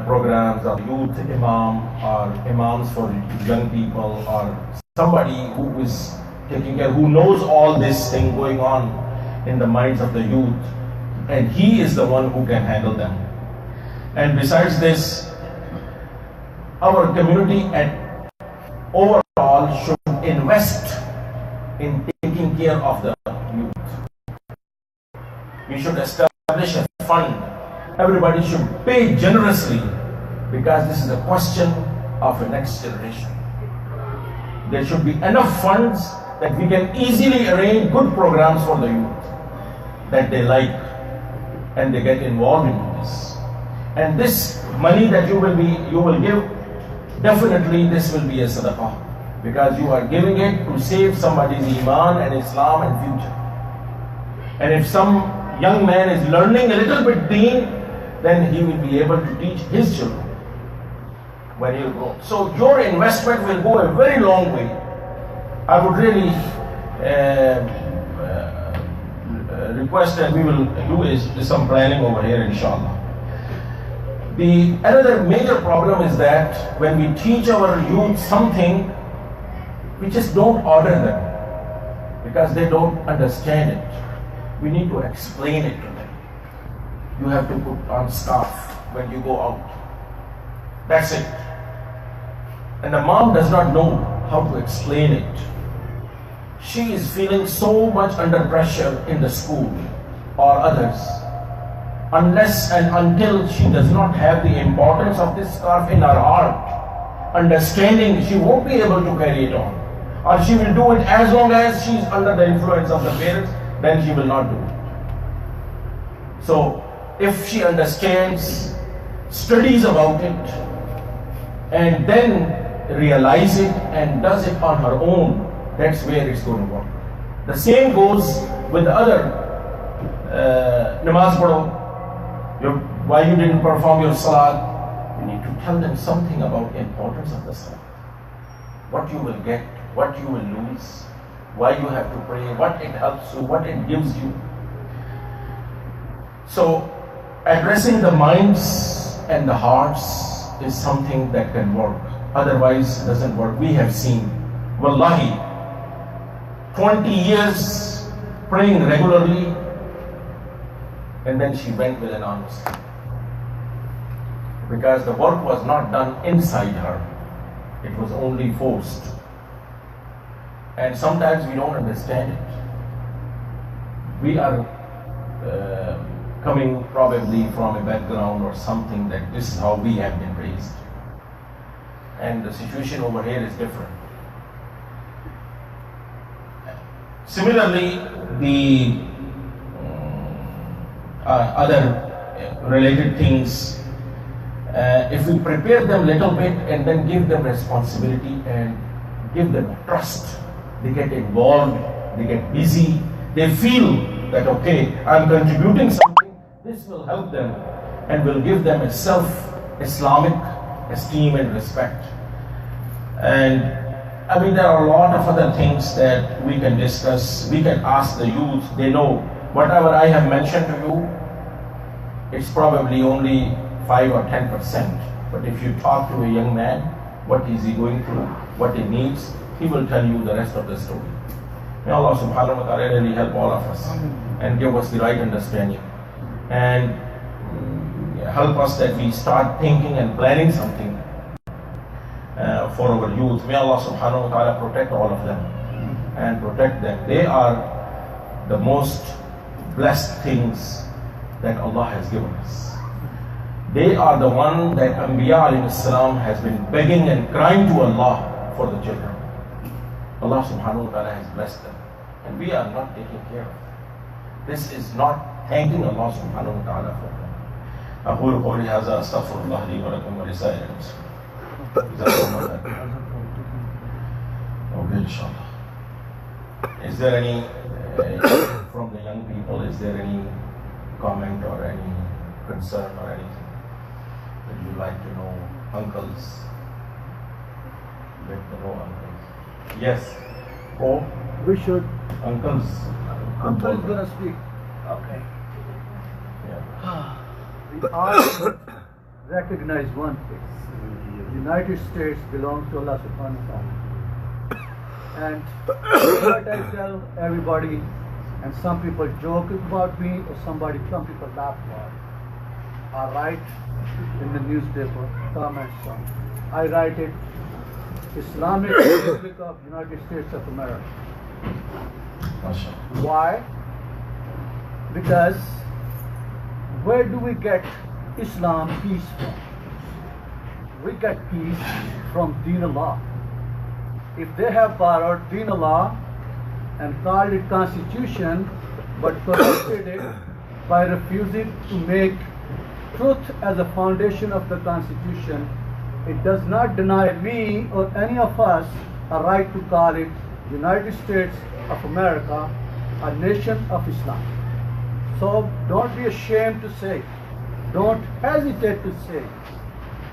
programs or youth imam or imams for young people or somebody who is taking care, who knows all this thing going on in the minds of the youth, and he is the one who can handle them. And besides this, our community overall should invest in taking care of the youth. We should establish a fund. Everybody should pay generously, because this is a question of the next generation. There should be enough funds that we can easily arrange good programs for the youth that they like, and they get involved in this. And this money that you will give, definitely this will be a sadaqah, because you are giving it to save somebody's iman and Islam and future. And if some young man is learning a little bit deen, then he will be able to teach his children when he will grow. So your investment will go a very long way. I would really request that we will do is some planning over here, inshallah. Another major problem is that when we teach our youth something, we just don't order them because they don't understand it. We need to explain it to them. You have to put on scarf when you go out. That's it. And the mom does not know how to explain it. She is feeling so much under pressure in the school or others. Unless and until she does not have the importance of this scarf in her heart, understanding, she won't be able to carry it on. Or she will do it as long as she is under the influence of the parents, then she will not do it. So, if she understands, studies about it, and then realize it and does it on her own, that's where it's going to work. The same goes with the other namaz padho. Why you didn't perform your salat? You need to tell them something about the importance of the salat. What you will get, what you will lose, why you have to pray, what it helps you, what it gives you. So, addressing the minds and the hearts is something that can work. Otherwise, it doesn't work. We have seen, wallahi, 20 years praying regularly, and then she went with an honest, because the work was not done inside her. It was only forced. And sometimes we don't understand it. We are coming probably from a background or something that this is how we have been raised. And the situation over here is different. Similarly, the other related things, if we prepare them a little bit and then give them responsibility and give them trust, they get involved, they get busy, they feel that, okay, I'm contributing something, this will help them and will give them a self-Islamic esteem and respect. And I mean, there are a lot of other things that we can discuss. We can ask the youth, they know. Whatever I have mentioned to you, it's probably only 5 or 10%. But if you talk to a young man, what is he going through, what he needs, he will tell you the rest of the story. May Allah subhanahu wa ta'ala really help all of us and give us the right understanding. And help us that we start thinking and planning something for our youth. May Allah subhanahu wa ta'ala protect all of them and protect them. They are the most blessed things that Allah has given us. They are the one that Anbiya alayhi salam has been begging and crying to Allah for the children. Allah subhanahu wa ta'ala has blessed them, and we are not taking care of them. This is not thanking Allah subhanahu wa ta'ala for them. أقول قولي هذا أستغفر الله لي ولكم ولسائر المسلمين. Okay, inshallah. Is there any from the young people? Is there any comment or any concern or anything that you'd like to know? Uncles, let to know uncles. Yes. Oh, We should. uncles. Uncle is gonna speak. Okay. Yeah. We all recognize one thing. United States belongs to Allah subhanahu wa ta'ala. And what I tell everybody, and some people joke about me, or some people laugh about it. I write in the newspaper, comments on. I write it, Islamic Republic of United States of America. MashaAllah. Why? Because where do we get Islam peace from? We get peace from Deen Allah. If they have borrowed Deen Allah and called it constitution, but corrupted it by refusing to make truth as a foundation of the constitution, it does not deny me or any of us a right to call it United States of America, a nation of Islam. So don't be ashamed to say it. Don't hesitate to say it.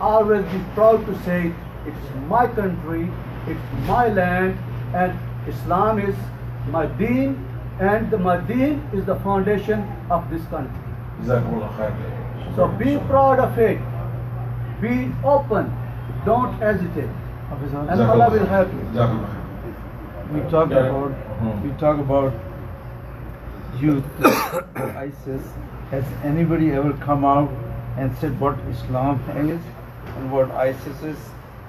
Always be proud to say it. It's my country, it's my land, and Islam is my deen, and my deen is the foundation of this country. Jazakumullah khair. So be proud of it. Be open. Don't hesitate. And Allah will help you. Jazakumullah khair. We talk about youth, ISIS. Has anybody ever come out and said what Islam is and what ISIS is?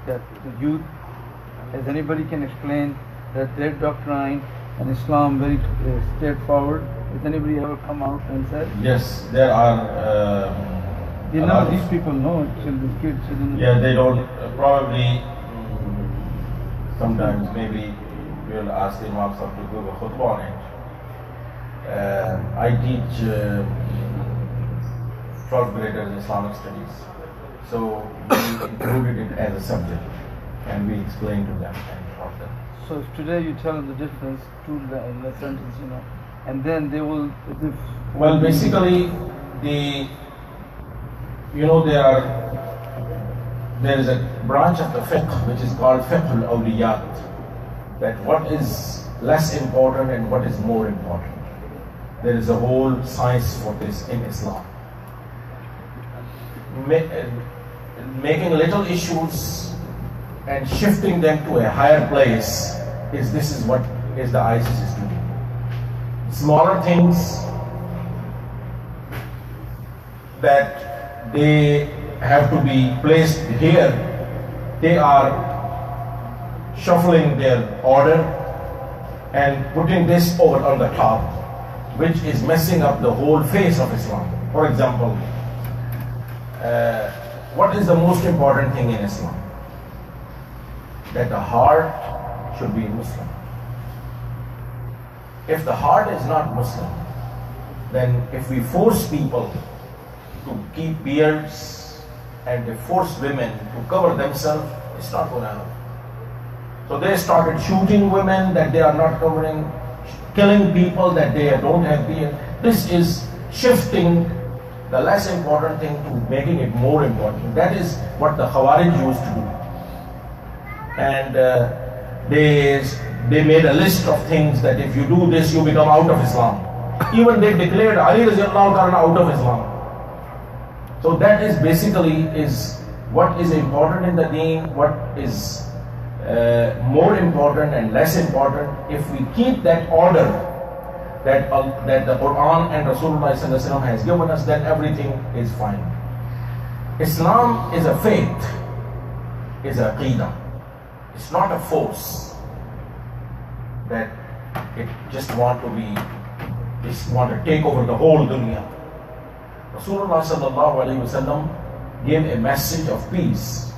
That the youth, has anybody can explain that their doctrine and Islam very straightforward? Has anybody ever come out and said? Yes, there are. These people know, children, kids. Yeah, they don't probably. Sometimes maybe we'll ask the Imam Sahib to give a khutbah on it. I teach 12th graders Islamic studies, so we included it as a subject and we explained to them and taught them. So today you tell them the difference, two lessons, and then they will. Well, basically, there is a branch of the fiqh which is called fiqh al-awliyat, that what is less important and what is more important. There is a whole science for this in Islam. Making little issues and shifting them to a higher place this is what is the ISIS is doing. Smaller things that they have to be placed here, they are shuffling their order and putting this over on the top, which is messing up the whole face of Islam. For example, what is the most important thing in Islam? That the heart should be Muslim. If the heart is not Muslim, then if we force people to keep beards and they force women to cover themselves, it's not going to happen. So they started shooting women that they are not covering, killing people that they don't have beard. This is shifting the less important thing to making it more important. That is what the Khawarij used to do. And they made a list of things that if you do this, you become out of Islam. Even they declared Ali radiallahu ta'ala out of Islam. So that is basically is what is important in the deen, what is more important and less important. If we keep that order that the Quran and Rasulullah sallallahu alaihi wasallam has given us, then everything is fine. Islam is a faith, is a aqeedah. It's not a force that it just want to take over the whole dunya. Rasulullah sallallahu alaihi wasallam gave a message of peace,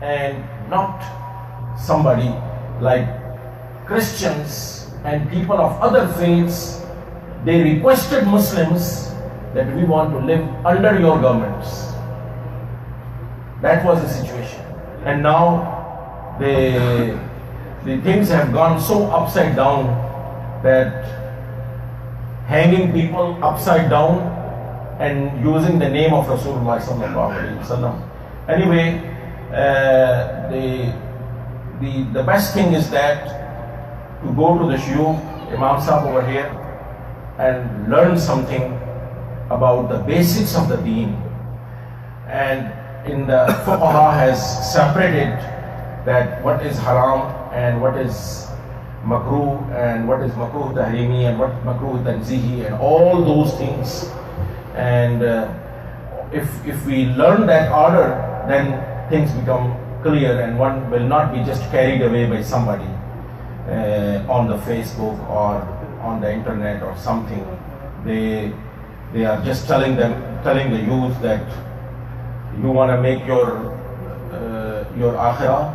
and not somebody like Christians and people of other faiths. They requested Muslims that we want to live under your governments. That was the situation. And now the things have gone so upside down that hanging people upside down and using the name of Rasulullah sallallahu alaihi wasallam. Anyway, the best thing is that to go to the shiur, Imam Sahib over here, and learn something about the basics of the deen. And in the fuqaha has separated that what is haram and what is makruh and what is makruh tahrimi and what makruh tanzihi and all those things. And if we learn that order, then things become clear and one will not be just carried away by somebody. on the Facebook or on the internet or something. They are just telling the youth that you want to make your akhirah.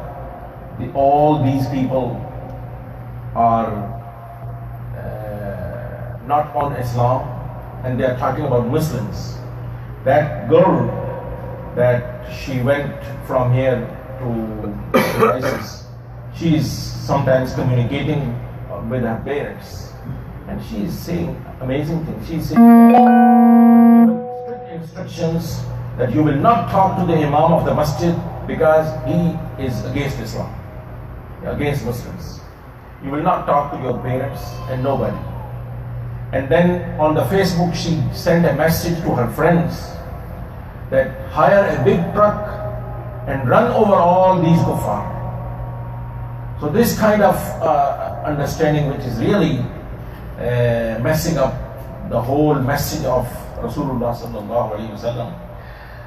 All these people are not on Islam, and they are talking about Muslims. That girl that she went from here to ISIS, she is sometimes communicating with her parents, and she is saying amazing things. She is saying strict instructions that you will not talk to the Imam of the masjid because he is against Islam, against Muslims. You will not talk to your parents and nobody. And then on the Facebook she sent a message to her friends that hire a big truck and run over all these kuffar. So this kind of understanding, which is really messing up the whole message of Rasulullah sallallahu alaihi wasallam.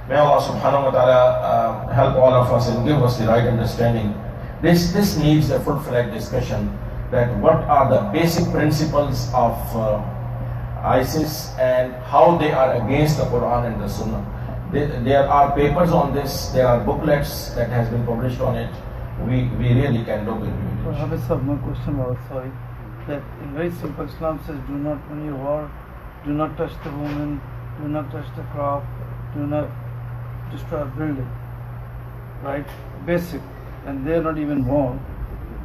May Allah subhanahu wa ta'ala help all of us and give us the right understanding. This needs a full-fledged discussion, that what are the basic principles of ISIS and how they are against the Quran and the Sunnah. There are papers on this, there are booklets that has been published on it. We really can look into it. Hafiz sir, my question was, sorry, that in very simple, Islam says do not, when you war, do not touch the woman, do not touch the crop, do not destroy a building, right? Basic. And they're not even born.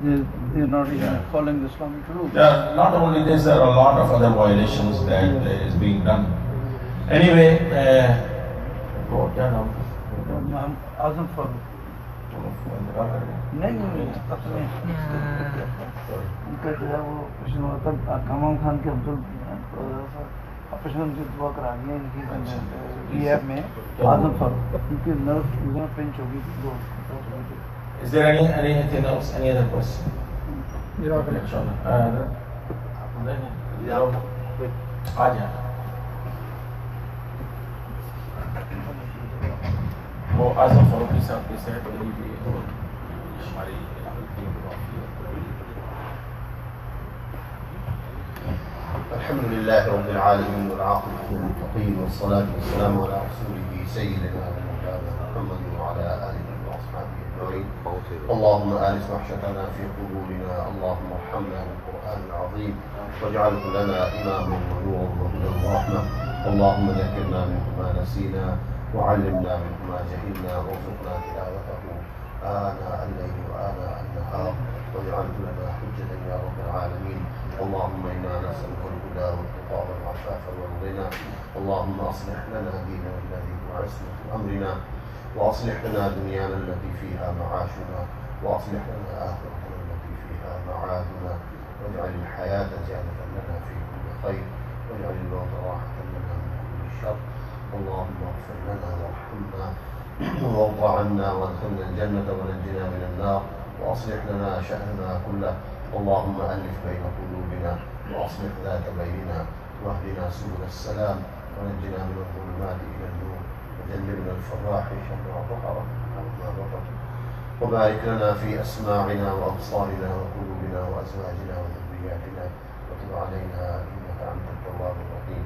They're not even following the Islamic rules. Not only this, there are a lot of other violations that is being done. Anyway, Azam Farooq. नहीं अपने उनका जो है वो प्रश्न हुआ था कमाम खान के अब्दुल ऑपरेशन उनसे दुआ करा दिया इनकी रिहैब में आजम फारूक उनकी नर्व पिंच हो गई थी. Is there anything else? Any other question? वो आजम फारूकी साहब के सेहत के लिए हमारी الحمد لله رب العالمين والعاقبة للمتقين والصلاة والسلام على رسوله سيدنا ومولانا محمد وعلى آله وأصحابه أجمعين. اللهم آنس وحشتنا في قبورنا، اللهم ارحمنا بالقرآن العظيم واجعله لنا إماما ونورا وهدى ورحمة. اللهم ذكرنا منه ما نسينا وعلمنا منه ما جهلنا وارزقنا تلاوته آناء الليل وآناء النهار واجعله لنا حجة يا رب العالمين. اللهم إنا نسألك الهدى والتقى والعفاف والغنى. اللهم أصلح لنا ديننا الذي هو عصمة أمرنا، وأصلح لنا دنيانا التي فيها معاشنا، وأصلح لنا آخرتنا التي فيها معادنا، واجعل الحياة زيادة لنا في كل خير، واجعل الموت راحة لنا من كل شر. اللهم اغفر لنا وارحمنا وارض عنا وادخلنا الجنة ونجنا من النار، وأصلح لنا شأننا كله. اللهم ألف بين قلوبنا وأصلح ذات بيننا، واهدنا سبل السلام، ونجنا من الظلمات إلى النور، وجنبنا الفواحش ما ظهر وما بطن، وبارك لنا في أسماعنا وأبصارنا وقلوبنا وأزواجنا وذرياتنا، وتب علينا إنك أنت التواب الرحيم.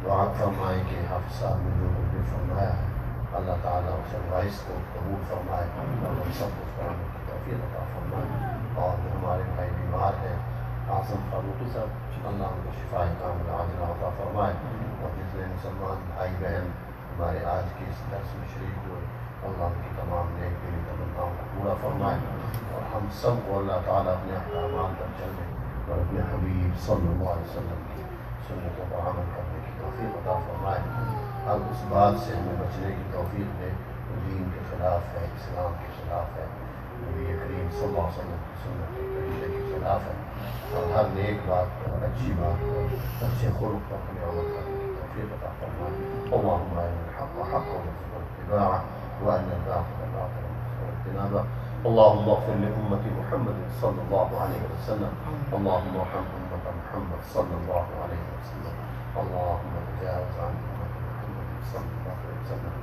दुआ फरमाए कि हाफिज साहब ने जो भी फरमाया है अल्लाह ताला उस एडवाइस को कबूल फरमाए और हम सबको फरमाने की तौफीक अता फरमाए। और जो हमारे भाई बीमार हैं आज़म फारूकी साहब, अल्लाह उनको शिफाए कामिल आजिला अता फरमाए। और जितने मुसलमान भाई बहन हमारे आज के इस दर्स में शरीक हुए, अल्लाह उनकी तमाम नेक दिली तमन्नाओं को पूरा फरमाए। और हम सबको अल्लाह ताला अपने अहकामात पर चलने और अपने हबीब सल्लल्लाहु अलैहि वसल्लम की सुन्नतों पर अमल करने की तौफीक अता फरमाए। अब उस बात से हमें बचने की तौफीक दे जो दीन के खिलाफ है, इस्लाम के खिलाफ है, नबी करीम सल्लल्लाहु अलैहि वसल्लम की सुन्नत के तरीके के खिलाफ है। और हर नेक बात और अच्छी बात और अच्छे खुल्क पर हमें अमल करने की तौफीक अता फरमाए। अल्लाहुम्मा अरिनल हक़्क़ हक़्क़न warzuqna इत्तिबाअह व अरिनल बातिला बातिलन warzuqna इज्तिनाबह। اللهم اغفر لأمة محمد صلى الله عليه وسلم. اللهم ارحم أمة محمد صلى الله عليه وسلم. اللهم تجاوز عن أمة محمد صلى الله عليه وسلم.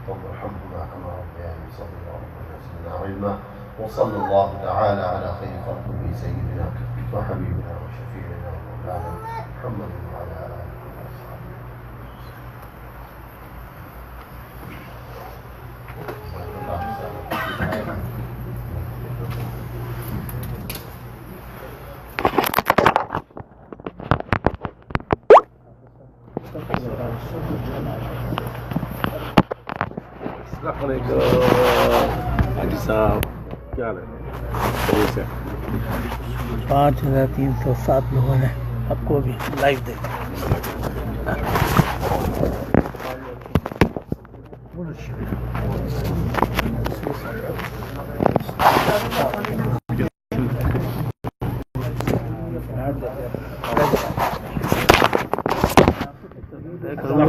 رب ارحمهما كما ربياني صغيرا ربنا زدنا علما وصلى الله تعالى على خير خلقه سيدنا وحبيبنا وشفيعنا ومولانا محمد وعلى آله وصحبه. हाजी साहब क्या हाल है? 5307 लोगों ने आपको अभी लाइव देखा।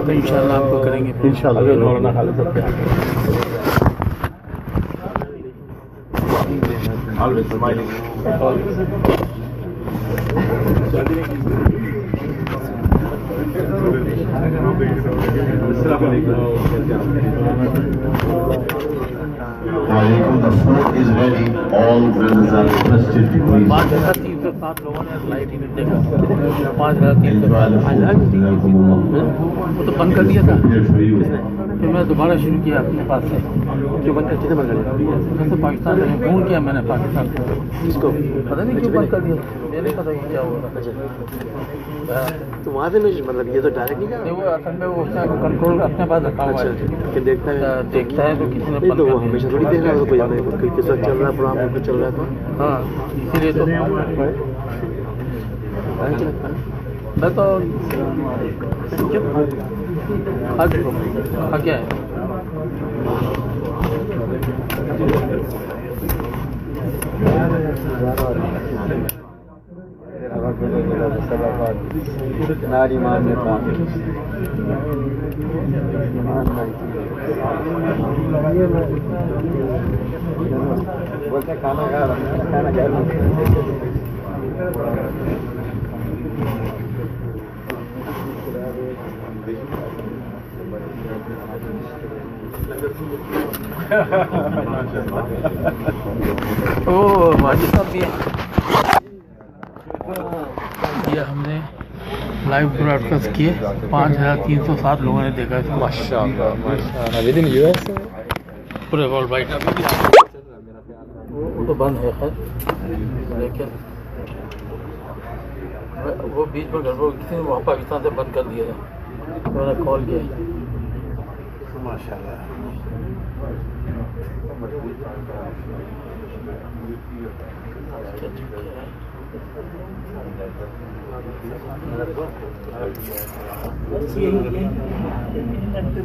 इंशाल्लाह आपको करेंगे इंशाल्लाह। मौलाना खालिद साहब Always smiling. The food is ready. All brothers are requested to please. 5307 लोगों ने लाइव टिकट देखा। 5307 वो तो बंद कर दिया था, फिर मैं दोबारा शुरू किया अपने पास से। क्यों बंद कितने बंद कर दिया? जैसे पाकिस्तान में फ़ोन किया मैंने पाकिस्तान को, इसको पता नहीं क्यों बंद कर दिया, मुझे पता नहीं क्या हुआ। तो वहाँ से मतलब ये तो डायरेक्ट नहीं वो असल में वो कंट्रोल अपने पास रखा हुआ है कि देखता है तो किसी ने नहीं तो वो हमेशा थोड़ी देख रहा है कोई हमें किस वक्त चल रहा है प्रोग्राम कुछ चल रहा है तो हाँ इसीलिए तो मैं तो क्या है नारी मानने का बोलते खाना खा रहा खाना खा रहा ओ माजी साहब भी ये हमने लाइव ब्रॉडकास्ट किए। 5307 लोगों ने देखा इसको। माशाल्लाह माशाल्लाह विद इन यूएस पूरे वर्ल्ड वाइड। वो तो बंद है खैर, लेकिन वो बीच में गड़बड़ किसी ने वहाँ पाकिस्तान से बंद कर दिया था, तो मैंने कॉल किया। माशाल्लाह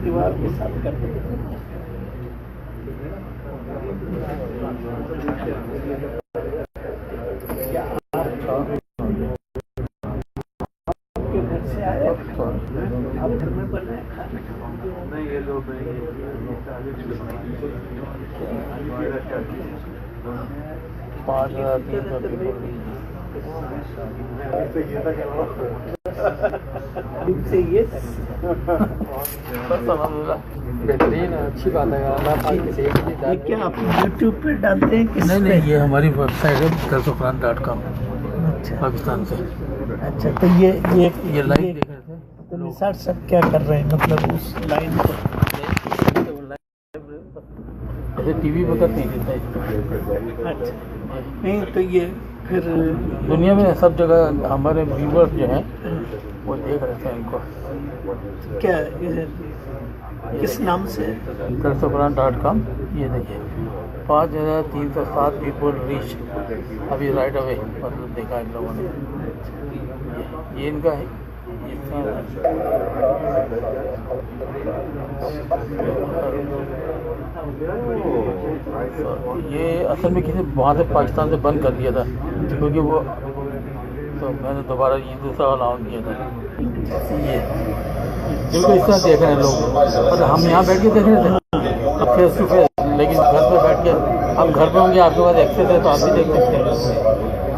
दीवार के साथ करते बेहतरीन अच्छी बात है। क्या आप यूट्यूब पे डालते हैं? नहीं ये हमारी वेबसाइट है darsequran.com पाकिस्तान से। अच्छा तो ये लाइव देख रहे थे तो निसार सब क्या कर रहे हैं मतलब उस लाइन को ऐसे टीवी पर करते हैं। अच्छा नहीं तो ये फिर दुनिया में सब जगह हमारे व्यूवर्स जो हैं वो देख रहे थे इनको। क्या किस नाम से? Darsequran.com। ये देखिए 5307 पीपल रीच अभी राइट अवे मतलब देखा इन लोगों ने। ये इनका है। ये असल में किसी वहाँ से पाकिस्तान से बंद कर दिया था क्योंकि वो तो मैंने दोबारा ये दूसरा वाला ऑन किया था। ये बिल्कुल इस तरह देख रहे हैं लोग, और हम यहाँ बैठ के देख रहे थे फेस टू फेस, लेकिन घर पे बैठ के हम घर पे होंगे आपके पास एक्सेस है तो आप भी देख सकते हैं।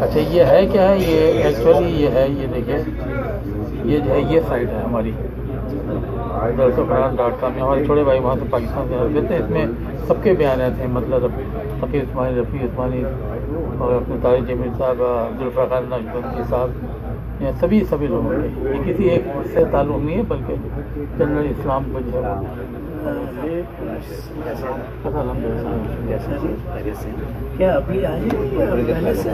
अच्छा ये है क्या है? ये एक्चुअली ये है, ये देखिए ये जो है ये साइड है हमारी, दरसुखरान .com में हमारे छोटे भाई वहाँ से पाकिस्तान से आते थे। इसमें सबके बयान थे, मतलब हफीज़ उस्मानी, रफ़ी उस्मानी और अपने तारिक जमील साहब, जुल्फ़ार नक्शबंदी साहब, ये सभी लोगों के, ये किसी एक से ताल्लुक़ नहीं है बल्कि जनरल इस्लाम को जो है। क्या अभी आए पहले से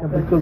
बिल्कुल